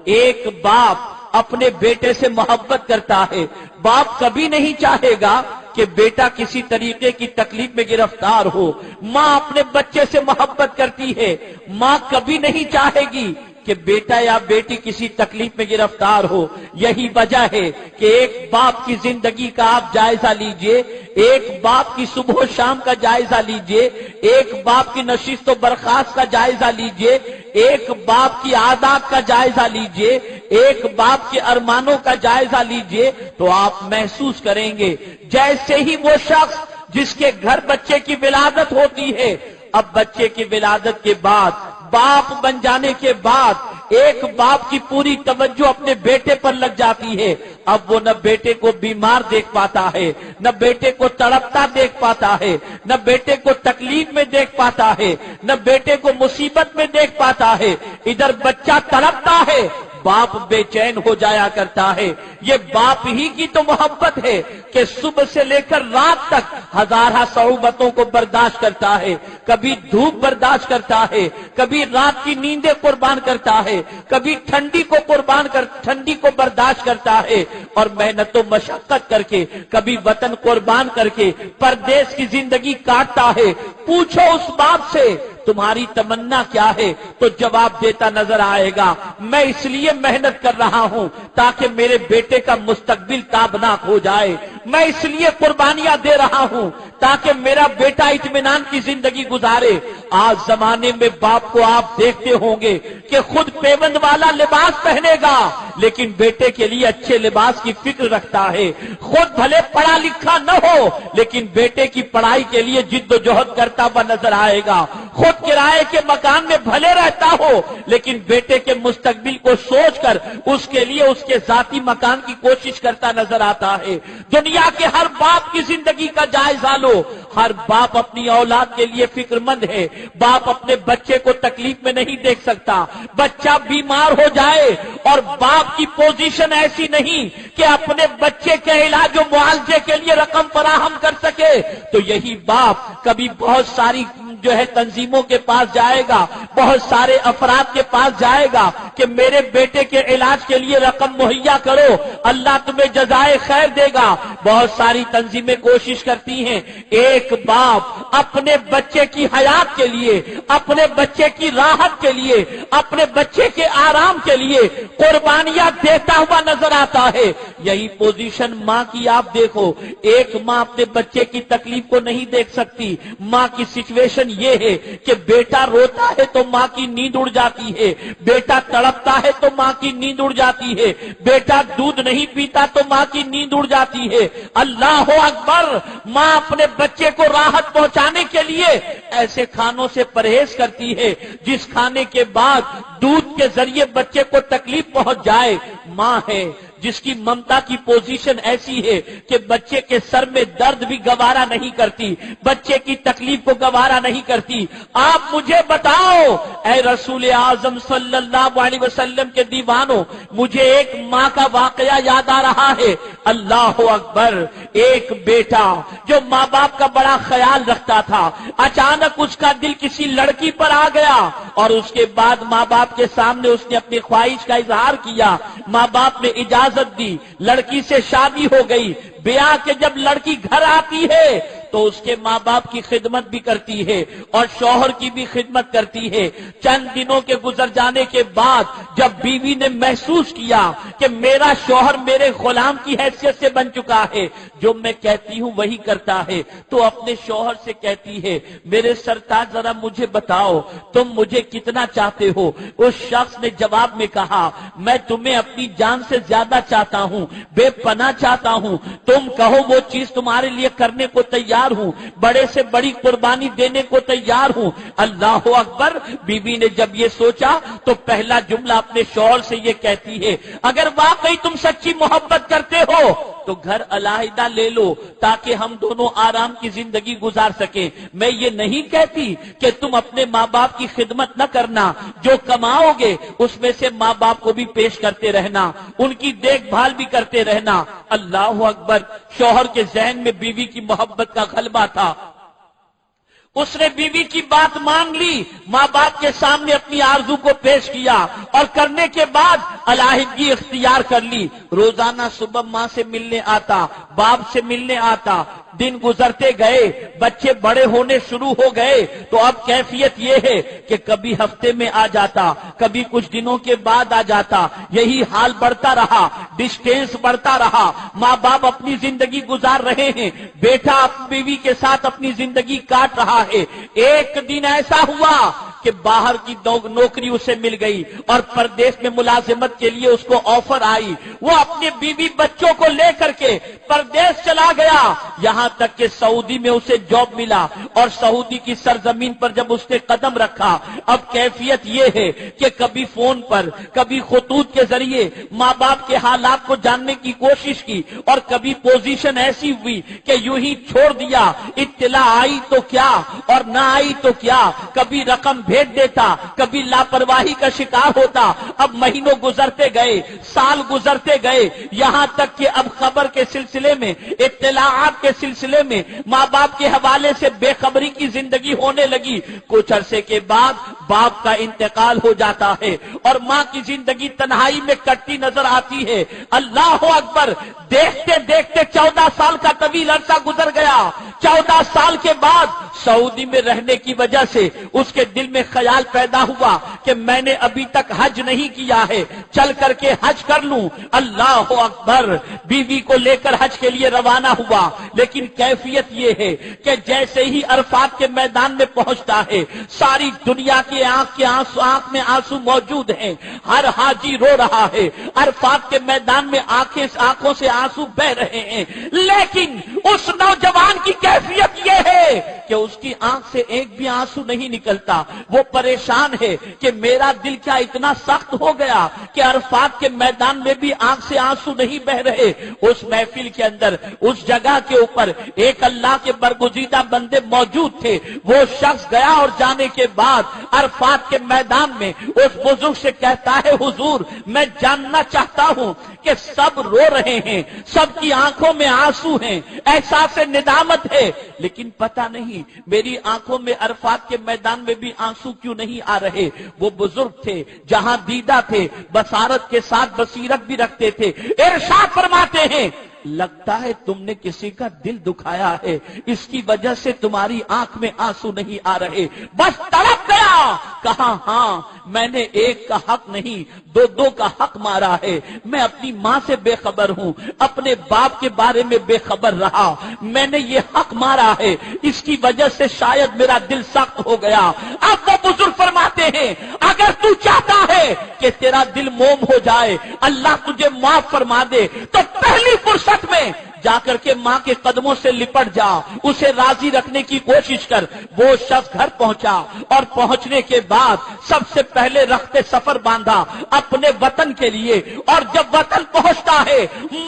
ایک باپ اپنے بیٹے سے محبت کرتا ہے، باپ کبھی نہیں چاہے گا کہ بیٹا کسی طریقے کی تکلیف میں گرفتار ہو۔ ماں اپنے بچے سے محبت کرتی ہے، ماں کبھی نہیں چاہے گی کہ بیٹا یا بیٹی کسی تکلیف میں گرفتار ہو۔ یہی وجہ ہے کہ ایک باپ کی زندگی کا آپ جائزہ لیجئے، ایک باپ کی صبح و شام کا جائزہ لیجئے، ایک باپ کی نشست و برخاست کا جائزہ لیجئے، ایک باپ کی عادات کا جائزہ لیجئے، ایک باپ کے ارمانوں کا جائزہ لیجئے، تو آپ محسوس کریں گے جیسے ہی وہ شخص جس کے گھر بچے کی ولادت ہوتی ہے، اب بچے کی ولادت کے بعد، باپ بن جانے کے بعد ایک باپ کی پوری توجہ اپنے بیٹے پر لگ جاتی ہے۔ اب وہ نہ بیٹے کو بیمار دیکھ پاتا ہے، نہ بیٹے کو تڑپتا دیکھ پاتا ہے، نہ بیٹے کو تکلیف میں دیکھ پاتا ہے، نہ بیٹے کو مصیبت میں دیکھ پاتا ہے۔ ادھر بچہ تڑپتا ہے، باپ بے چین ہو جایا کرتا ہے۔ یہ باپ ہی کی تو محبت ہے کہ صبح سے لے کر رات تک ہزارہ صعوبتوں کو برداشت کرتا ہے، کبھی دھوپ برداشت کرتا ہے، کبھی رات کی نیندیں قربان کرتا ہے، کبھی ٹھنڈی کو برداشت کرتا ہے، اور محنت و مشقت کر کے، کبھی وطن قربان کر کے پردیس کی زندگی کاٹتا ہے۔ پوچھو اس باپ سے تمہاری تمنا کیا ہے تو جواب دیتا نظر آئے گا، میں اس لیے محنت کر رہا ہوں تاکہ میرے بیٹے کا مستقبل تابناک ہو جائے، میں اس لیے قربانیاں دے رہا ہوں تاکہ میرا بیٹا اطمینان کی زندگی گزارے۔ آج زمانے میں باپ کو آپ دیکھتے ہوں گے کہ خود پیوند والا لباس پہنے گا لیکن بیٹے کے لیے اچھے لباس کی فکر رکھتا ہے، خود بھلے پڑھا لکھا نہ ہو لیکن بیٹے کی پڑھائی کے لیے جد و جہد کرتا ہوا نظر آئے گا، خود کرائے کے مکان میں بھلے رہتا ہو لیکن بیٹے کے مستقبل کو سوچ کر اس کے لیے اس کے ذاتی مکان کی کوشش کرتا نظر آتا ہے۔ دنیا کے ہر باپ کی زندگی کا جائزہ لو، ہر باپ اپنی اولاد کے لیے فکر مند ہے۔ باپ اپنے بچے کو تکلیف میں نہیں دیکھ سکتا، بچہ بیمار ہو جائے اور باپ کی پوزیشن ایسی نہیں کہ اپنے بچے کے علاج و معالجے کے لیے رقم فراہم کر سکے، تو یہی باپ کبھی بہت ساری تنظیموں کے پاس جائے گا، بہت سارے افراد کے پاس جائے گا کہ میرے بیٹے کے علاج کے لیے رقم مہیا کرو، اللہ تمہیں جزائے خیر دے گا۔ بہت ساری تنظیمیں کوشش کرتی ہیں، ایک باپ اپنے بچے کی حیات کے لیے، اپنے بچے کی راحت کے لیے، اپنے بچے کے آرام کے لیے قربانیاں دیتا ہوا نظر آتا ہے۔ یہی پوزیشن ماں کی آپ دیکھو، ایک ماں اپنے بچے کی تکلیف کو نہیں دیکھ سکتی۔ ماں کی سچویشن یہ ہے کہ بیٹا روتا ہے تو ماں کی نیند اڑ جاتی ہے، بیٹا تڑپتا ہے تو ماں کی نیند اڑ جاتی ہے، بیٹا دودھ نہیں پیتا تو ماں کی نیند اڑ جاتی ہے۔ اللہ اکبر! ماں اپنے بچے کو راحت پہنچانے کے لیے ایسے کھانوں سے پرہیز کرتی ہے جس کھانے کے بعد دودھ کے ذریعے بچے کو تکلیف پہنچ جائے۔ ماں ہے جس کی ممتا کی پوزیشن ایسی ہے کہ بچے کے سر میں درد بھی گوارا نہیں کرتی، بچے کی تکلیف کو گوارا نہیں کرتی۔ آپ مجھے بتاؤ اے رسول اعظم صلی اللہ علیہ وسلم کے دیوانوں، مجھے ایک ماں کا واقعہ یاد آ رہا ہے۔ اللہ اکبر! ایک بیٹا جو ماں باپ کا بڑا خیال رکھتا تھا، اچانک اس کا دل کسی لڑکی پر آ گیا اور اس کے بعد ماں باپ کے سامنے اس نے اپنی خواہش کا اظہار کیا، ماں باپ نے اجازت دی، لڑکی سے شادی ہو گئی۔ بیاہ کے جب لڑکی گھر آتی ہے تو اس کے ماں باپ کی خدمت بھی کرتی ہے اور شوہر کی بھی خدمت کرتی ہے۔ چند دنوں کے گزر جانے کے بعد جب بیوی نے محسوس کیا کہ میرا شوہر میرے غلام کی حیثیت سے بن چکا ہے، جو میں کہتی ہوں وہی کرتا ہے، تو اپنے شوہر سے کہتی ہے میرے سرتاج ذرا مجھے بتاؤ تم مجھے کتنا چاہتے ہو؟ اس شخص نے جواب میں کہا میں تمہیں اپنی جان سے زیادہ چاہتا ہوں، بے پناہ چاہتا ہوں، تم کہو وہ چیز تمہارے لیے کرنے کو تیار ہوں، بڑے سے بڑی قربانی دینے کو تیار ہوں۔ اللہ اکبر! بیوی نے جب یہ سوچا تو پہلا جملہ اپنے شوہر سے یہ کہتی ہے اگر واقعی تم سچی محبت کرتے ہو تو گھر علیحدہ لے لو تاکہ ہم دونوں آرام کی زندگی گزار سکیں۔ میں یہ نہیں کہتی کہ تم اپنے ماں باپ کی خدمت نہ کرنا، جو کماؤ گے اس میں سے ماں باپ کو بھی پیش کرتے رہنا، ان کی دیکھ بھال بھی کرتے رہنا۔ اللہ اکبر! شوہر کے ذہن میں بیوی کی محبت کا غلبہ تھا، اس نے بیوی کی بات مان لی، ماں باپ کے سامنے اپنی آرزو کو پیش کیا اور کرنے کے بعد علیحدگی اختیار کر لی۔ روزانہ صبح ماں سے ملنے آتا، باپ سے ملنے آتا، دن گزرتے گئے، بچے بڑے ہونے شروع ہو گئے تو اب کیفیت یہ ہے کہ کبھی ہفتے میں آ جاتا، کبھی کچھ دنوں کے بعد آ جاتا، یہی حال بڑھتا رہا، ڈسٹینس بڑھتا رہا، ماں باپ اپنی زندگی گزار رہے ہیں، بیٹا اپنی بیوی کے ساتھ اپنی زندگی کاٹ رہا ہے۔ ایک دن ایسا ہوا کہ باہر کی نوکری اسے مل گئی اور پردیس میں ملازمت کے لیے اس کو آفر آئی، وہ اپنے بیوی بچوں کو لے کر کے پردیس چلا گیا، یہاں تک کہ سعودی میں اسے جاب ملا، اور سعودی کی سرزمین پر جب اس نے قدم رکھا، اب کیفیت یہ ہے کہ کبھی فون پر، کبھی خطوط کے ذریعے ماں باپ کے حالات کو جاننے کی کوشش کی، اور کبھی پوزیشن ایسی ہوئی کہ یوں ہی چھوڑ دیا، اطلاع آئی تو کیا اور نہ آئی تو کیا، کبھی رقم بھیج دیتا، کبھی لاپرواہی کا شکار ہوتا۔ اب مہینوں گزرتے گئے، سال گزرتے گئے، یہاں تک کہ اب خبر کے سلسلے میں، اطلاعات کے سلسلے میں ماں باپ کے حوالے سے بے خبری کی زندگی ہونے لگی۔ کچھ عرصے کے بعد باپ کا انتقال ہو جاتا ہے اور ماں کی زندگی تنہائی میں کٹتی نظر آتی ہے۔ اللہ اکبر، دیکھتے دیکھتے 14 سال کا طویل عرصہ گزر گیا۔ 14 سال کے بعد سعودی میں رہنے کی وجہ سے اس کے دل میں خیال پیدا ہوا کہ میں نے ابھی تک حج نہیں کیا ہے، چل کر کے حج کر لوں۔ اللہ اکبر، بیوی کو لے کر حج کے لیے روانہ ہوا، لیکن کیفیت یہ ہے کہ جیسے ہی عرفات کے میدان میں پہنچتا ہے، ساری دنیا کی آنکھ میں آنسو موجود ہیں، ہر حاجی رو رہا ہے، عرفات کے میدان میں آنکھوں سے آنسو بہ رہے ہیں، لیکن اس نوجوان کی کیفیت یہ ہے کہ اس کی آنکھ سے ایک بھی آنسو نہیں نکلتا۔ وہ پریشان ہے کہ میرا دل کیا اتنا سخت ہو گیا کہ عرفات کے میدان میں بھی آنکھ سے آنسو نہیں بہ رہے۔ اس محفل کے اندر، اس جگہ کے اوپر ایک اللہ کے برگزیدہ بندے موجود تھے۔ وہ شخص گیا اور جانے کے بعد عرفات کے میدان میں اس بزرگ سے کہتا ہے، حضور میں جاننا چاہتا ہوں کہ سب رو رہے ہیں، سب کی آنکھوں میں آنسو ہیں، احساس ندامت ہے، لیکن پتہ نہیں میری آنکھوں میں عرفات کے میدان میں بھی آنسو کیوں نہیں آ رہے۔ وہ بزرگ تھے، جہاں دیدہ تھے، بصارت کے ساتھ بصیرت بھی رکھتے تھے، ارشاد فرماتے ہیں، لگتا ہے تم نے کسی کا دل دکھایا ہے، اس کی وجہ سے تمہاری آنکھ میں آنسو نہیں آ رہے۔ بس تڑپ گیا، کہا ہاں میں نے ایک کا حق نہیں، دو کا حق مارا ہے۔ میں اپنی ماں سے بے خبر ہوں، اپنے باپ کے بارے میں بے خبر رہا، میں نے یہ حق مارا ہے، اس کی وجہ سے شاید میرا دل سخت ہو گیا۔ اب وہ بزرگ فرماتے ہیں، اگر تو چاہتا ہے کہ تیرا دل موم ہو جائے، اللہ تجھے معاف فرما دے، تو پہلی فرصت میں جا کر کے ماں کے قدموں سے لپٹ جا، اسے راضی رکھنے کی کوشش کر۔ وہ شخص گھر پہنچا اور پہنچنے کے بعد سب سے پہلے رخت سفر باندھا اپنے وطن کے لیے، اور جب وطن پہنچتا ہے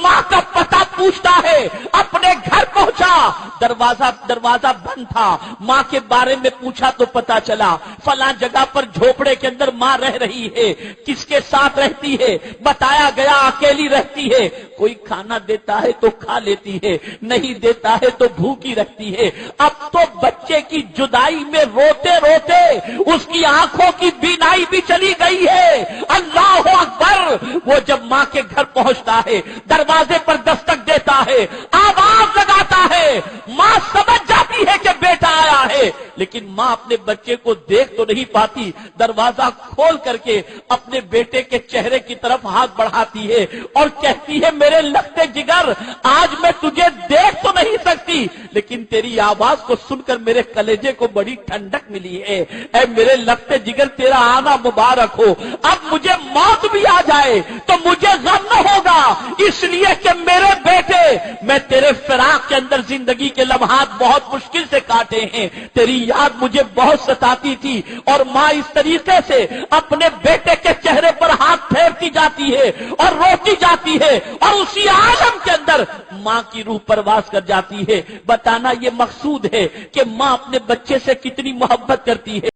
ماں کا پتہ پوچھتا ہے، اپنے گھر پہنچا، دروازہ بند تھا، ماں کے بارے میں پوچھا تو پتا چلا فلاں جگہ پر جھوپڑے کے اندر ماں رہ رہی ہے۔ کس کے ساتھ رہتی ہے؟ بتایا گیا اکیلی رہتی ہے، کوئی کھانا دیتا ہے تو کھا لیتی ہے، نہیں دیتا ہے تو بھوکی رہتی ہے۔ اب تو بچے کی جدائی میں روتے روتے اس کی آنکھوں کی بینائی بھی چلی گئی ہے۔ اللہ اکبر، وہ جب ماں کے گھر پہنچتا ہے، دروازے پر دستک دیتا ہے، آواز لگاتا ہے، ماں سمجھ جاتی ہے کہ بیٹا آیا ہے، لیکن ماں اپنے بچے کو دیکھ تو نہیں پاتی، دروازہ کھول کر کے اپنے بیٹے کے چہرے کی طرف ہاتھ بڑھاتی ہے اور کہتی ہے، میرے لگتے جگر، آج میں تجھے دیکھ تو نہیں سکتی، لیکن تیری آواز کو سن کر میرے کلیجے کو بڑی ٹھنڈک ملی ہے۔ اے میرے لگتے جگر، تیرا آنا مبارک ہو۔ اب مجھے موت بھی آ جائے تو مجھے غم نہ ہوگا، اس لیے کہ میرے بیٹے، میں تیرے فراق کے اندر زندگی کے لمحات بہت مشکل سے کاٹے ہیں، تیری یاد مجھے بہت ستاتی تھی، اور ماں اس طریقے سے اپنے بیٹے کے چہرے پر ہاتھ پھیرتی جاتی ہے اور روتی جاتی ہے، اور اسی عالم کے اندر ماں کی روح پرواز کر جاتی ہے۔ بتانا یہ مقصود ہے کہ ماں اپنے بچے سے کتنی محبت کرتی ہے۔